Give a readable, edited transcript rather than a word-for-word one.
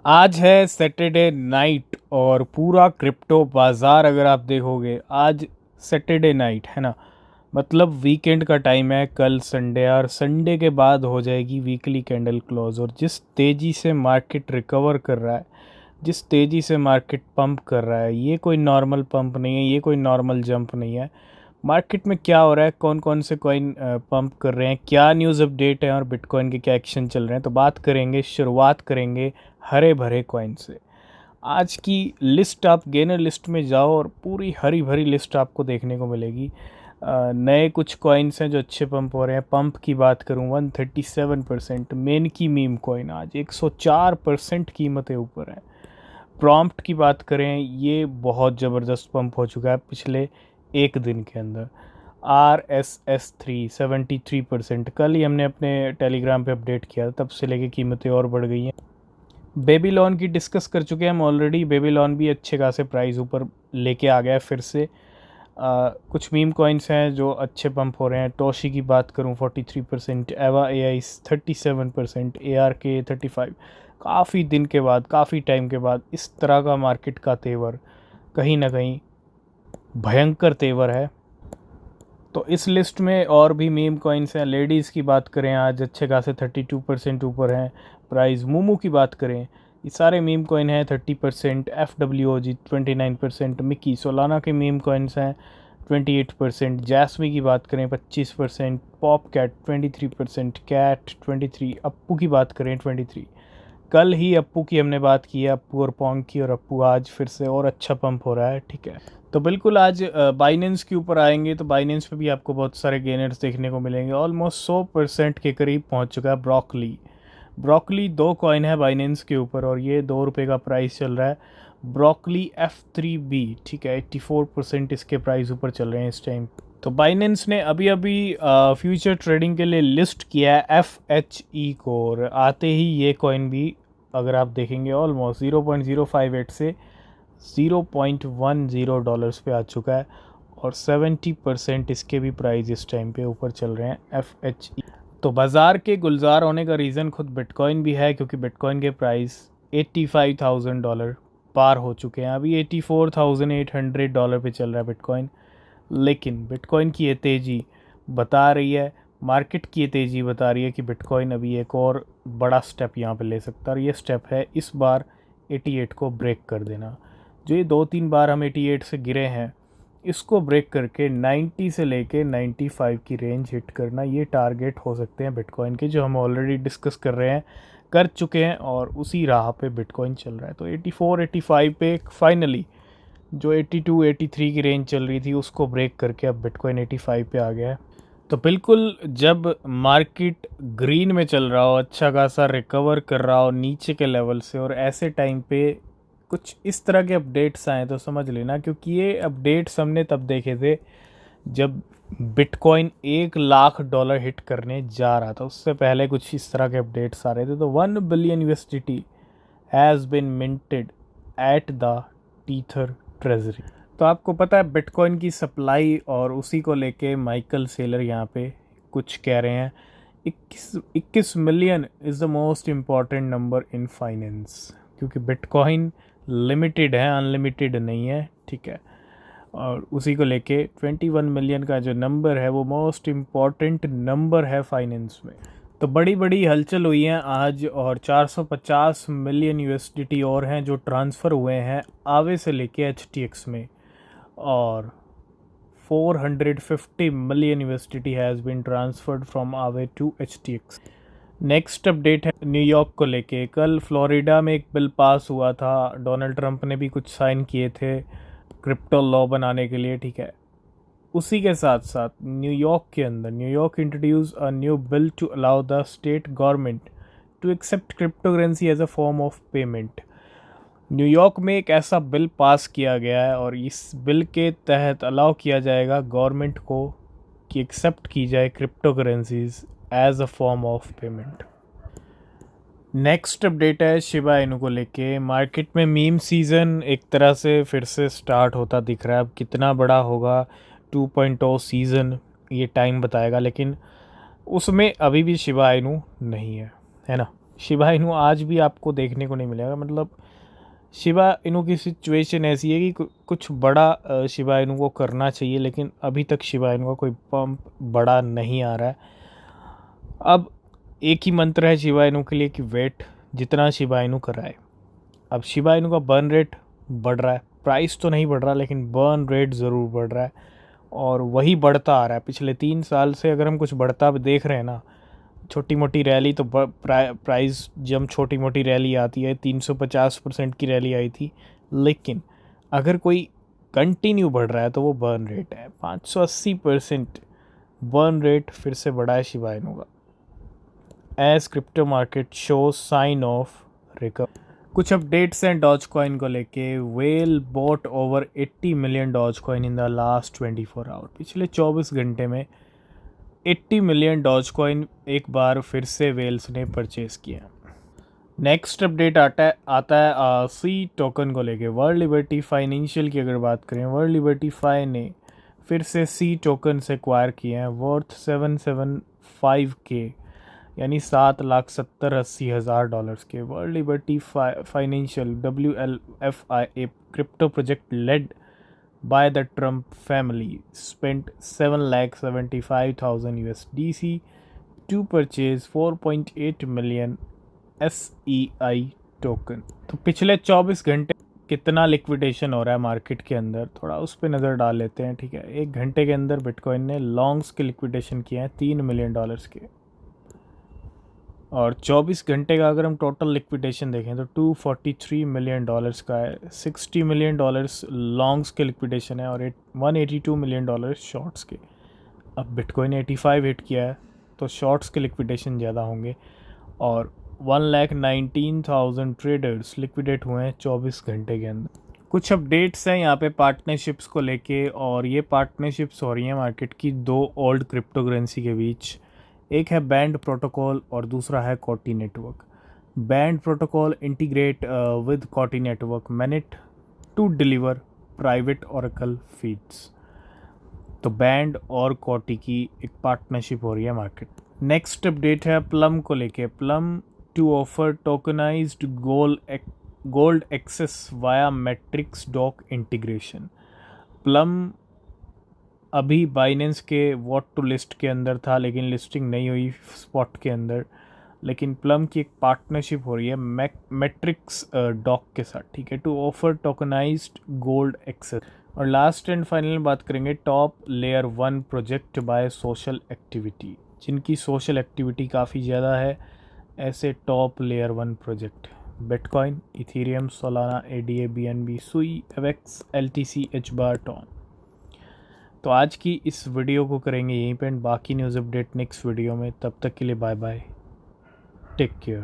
आज है Saturday night और पूरा क्रिप्टो बाज़ार अगर आप देखोगे आज सैटरडे नाइट है ना। मतलब वीकेंड का टाइम है, कल संडे है और संडे के बाद हो जाएगी वीकली कैंडल क्लोज। और जिस तेज़ी से मार्केट रिकवर कर रहा है, जिस तेज़ी से मार्केट पंप कर रहा है, ये कोई नॉर्मल पंप नहीं है, ये कोई नॉर्मल जंप नहीं है। मार्केट में क्या हो रहा है, कौन कौन से कॉइन पंप कर रहे हैं, क्या न्यूज़ अपडेट है और बिटकॉइन के क्या एक्शन चल रहे हैं, तो बात करेंगे। शुरुआत करेंगे हरे भरे कॉइन से। आज की लिस्ट आप गेनर लिस्ट में जाओ और पूरी हरी भरी लिस्ट आपको देखने को मिलेगी। नए कुछ कॉइन्स हैं जो अच्छे पंप हो रहे हैं। पंप की बात करूं 137%। मेन की मीम कॉइन आज 104% कीमतें ऊपर है। प्रॉम्प्ट की बात करें, ये बहुत ज़बरदस्त पंप हो चुका है पिछले एक दिन के अंदर। RSS3 73%। कल ही हमने अपने टेलीग्राम पे अपडेट किया था, तब से लेके कीमतें और बढ़ गई हैं। बेबीलोन की डिस्कस कर चुके हैं हम ऑलरेडी। बेबीलोन भी अच्छे खासे प्राइस ऊपर लेके आ गया है फिर से। कुछ मीम कॉइन्स हैं जो अच्छे पंप हो रहे हैं। टोशी की बात करूं 43%, एवा AI 37%, ARK 35। काफ़ी दिन के बाद, काफ़ी टाइम के बाद इस तरह का मार्केट का तेवर कहीं ना कहीं भयंकर तेवर है। तो इस लिस्ट में और भी मीम कॉइन्स हैं। लेडीज़ की बात करें, आज अच्छे खासे 32% ऊपर हैं प्राइस। मोमो की बात करें, ये सारे मीम कॉइन हैं 30%। FWOG 29%। मिकी सोलाना के मीम कॉइन्स हैं 28%। जैस्मी की बात करें 25%। Pop cat 23%। कैट 23। अप्पू की बात करें 23। कल ही अप्पू की हमने बात की है, अप्पू और पोंग की, और अप्पू आज फिर से और अच्छा पंप हो रहा है। ठीक है, तो बिल्कुल आज बाइनेंस के ऊपर आएंगे तो बाइनेंस पे भी आपको बहुत सारे गेनर्स देखने को मिलेंगे। ऑलमोस्ट 100% के करीब पहुंच चुका है ब्रोकली। ब्रोकली दो कॉइन है बाइनेंस के ऊपर और ये ₹2 का प्राइस चल रहा है। ब्रोकली F3B, ठीक है, 84% इसके प्राइस ऊपर चल रहे हैं इस टाइम। तो बाइनेंस ने अभी अभी फ्यूचर ट्रेडिंग के लिए लिस्ट किया है FHE को, और आते ही ये कॉइन भी अगर आप देखेंगे ऑलमोस्ट 0.058 से $0.10 पे आ चुका है और 70% इसके भी प्राइस इस टाइम पे ऊपर चल रहे हैं FHE। तो बाज़ार के गुलजार होने का रीज़न खुद बिटकॉइन भी है, क्योंकि बिटकॉइन के प्राइस $85,000 पार हो चुके हैं। अभी $84,800 पे चल रहा है बिटकॉइन। लेकिन बिटकॉइन की ये तेज़ी बता रही है, मार्केट की ये तेज़ी बता रही है कि बिटकॉइन अभी एक और बड़ा स्टेप यहाँ पे ले सकता है। और ये स्टेप है इस बार 88 को ब्रेक कर देना। जो ये 2-3 बार हम 88 से गिरे हैं, इसको ब्रेक करके 90 से लेके 95 की रेंज हिट करना, ये टारगेट हो सकते हैं बिटकॉइन के, जो हम ऑलरेडी डिस्कस कर रहे हैं, कर चुके हैं, और उसी राह पे बिटकॉइन चल रहा है। तो 84-85 पे फाइनली जो 82-83 की रेंज चल रही थी उसको ब्रेक करके अब बिटकॉइन 85 पे आ गया है। तो बिल्कुल जब मार्केट ग्रीन में चल रहा हो, अच्छा खासा रिकवर कर रहा हो नीचे के लेवल से, और ऐसे टाइम पे कुछ इस तरह के अपडेट्स आए तो समझ लेना, क्योंकि ये अपडेट्स हमने तब देखे थे जब बिटकॉइन $1,00,000 हिट करने जा रहा था। उससे पहले कुछ इस तरह के अपडेट्स आ रहे थे। तो 1 billion USDT has been minted at the Tether treasury. तो आपको पता है बिटकॉइन की सप्लाई, और उसी को लेके माइकल सेलर यहाँ पे कुछ कह रहे हैं। 21 million is the most important number in finance, क्योंकि बिटकॉइन लिमिटेड है, अनलिमिटेड नहीं है। ठीक है, और उसी को लेके 21 मिलियन का जो नंबर है वो मोस्ट इम्पॉर्टेंट नंबर है फाइनेंस में। तो बड़ी बड़ी हलचल हुई है आज, और 450 मिलियन USDT और हैं जो ट्रांसफ़र हुए हैं आवे से लेके HTX में, और 450 million USDT has been transferred from away to HTX। Next update है न्यूयॉर्क को लेके। कल फ्लोरिडा में एक बिल पास हुआ था, डोनाल्ड ट्रंप ने भी कुछ साइन किए थे क्रिप्टो लॉ बनाने के लिए। ठीक है, उसी के साथ साथ न्यूयॉर्क के अंदर New York introduce a new bill to allow the state government to accept crypto currency as a form of payment. New York में एक ऐसा बिल पास किया गया है और इस बिल के तहत अलाउ किया जाएगा गवर्नमेंट को कि एक्सेप्ट की जाए crypto currencies as a form of payment. Next update है शिबा इनू को लेके। मार्केट में मीम सीज़न एक तरह से फिर से स्टार्ट होता दिख रहा है। अब कितना बड़ा होगा 2.0 सीज़न, ये टाइम बताएगा, लेकिन उसमें अभी भी शिबा इनू नहीं है, है ना। शिबा इनू आज भी आपको देखने को नहीं मिलेगा। मतलब शिबा इनू की सिचुएशन ऐसी है कि कुछ बड़ा शिबा इनू को करना चाहिए, लेकिन अभी तक शिबा इनू का कोई पंप बड़ा नहीं आ रहा है। अब एक ही मंत्र है शिबा इनू के लिए कि वेट, जितना शिबा इनू कराए। अब शिबा इनू का बर्न रेट बढ़ रहा है, प्राइस तो नहीं बढ़ रहा लेकिन बर्न रेट ज़रूर बढ़ रहा है, और वही बढ़ता आ रहा है पिछले 3 साल से। अगर हम कुछ बढ़ता देख रहे हैं ना, छोटी मोटी रैली तो प्राइस, जब छोटी मोटी रैली आती है 350% की रैली आई थी, लेकिन अगर कोई कंटिन्यू बढ़ रहा है तो वो बर्न रेट है 580% बर्न रेट फिर से बढ़ा है शिबा इनू का, as crypto market show sign of recover. कुछ अपडेट्स हैं डॉज कॉइन को लेके। Whale bought over 80 million Dogecoin in the last 24 hour. पिछले 24 घंटे में 80 मिलियन डॉज कॉइन एक बार फिर से वेल्स ने परचेज किया। नेक्स्ट अपडेट आता है सी टोकन को लेके। वर्ल्ड लिबर्टी फाइनेंशियल की अगर बात करें, वर्ल्ड लिबर्टी फाई ने फिर से सी टोकन से एक्वायर किए हैं वर्थ 775K, यानी 7,70,80,000 के। World Liberty Financial WLFI, a crypto project led by the Trump family, spent 7,75,000 USDC to purchase 4.8 million SEI token. तो पिछले 24 घंटे कितना लिक्विडेशन हो रहा है मार्केट के अंदर, थोड़ा उस पर नज़र डाल लेते हैं। ठीक है, 1 घंटे के अंदर बिटकॉइन ने लॉन्ग्स के लिक्विडेशन किए हैं $3 मिलियन के, और 24 घंटे का अगर हम टोटल लिक्विडेशन देखें तो $243 मिलियन का है। $60 मिलियन लॉन्ग्स के लिक्विडेशन है और 182 मिलियन शॉर्ट्स के। अब बिटकॉइन 85 हिट किया है तो शॉर्ट्स के लिक्विडेशन ज़्यादा होंगे, और 1,19,000 ट्रेडर्स लिक्विडेट हुए हैं 24 घंटे के अंदर। कुछ अपडेट्स हैं यहाँ पे पार्टनरशिप्स को लेके, और ये पार्टनरशिप्स हो रही हैं मार्केट की 2 ओल्ड क्रिप्टो करेंसी के बीच। एक है बैंड प्रोटोकॉल और दूसरा है Coti network. Band protocol integrate with Coti network mainnet to deliver private oracle feeds. तो बैंड और कॉटी की एक पार्टनरशिप हो रही है मार्केट। नेक्स्ट अपडेट है प्लम को लेके। Plume to offer tokenized gold access via Matrixdock integration. Plume अभी बाइनेंस के वॉट टू लिस्ट के अंदर था, लेकिन लिस्टिंग नहीं हुई स्पॉट के अंदर। लेकिन प्लम की एक पार्टनरशिप हो रही है मैट्रिक्स डॉक के साथ, ठीक है, to offer tokenized gold access. और लास्ट एंड फाइनल बात करेंगे top layer 1 project by social activity, जिनकी सोशल एक्टिविटी काफ़ी ज़्यादा है। ऐसे top layer 1 project Bitcoin, Ethereum, Solana, ADA, BNB, सुई, एवेक्स, LTC, HBAR, टॉन। तो आज की इस वीडियो को करेंगे यहीं पे, बाकी न्यूज़ अपडेट नेक्स्ट वीडियो में। तब तक के लिए बाय बाय, टेक केयर।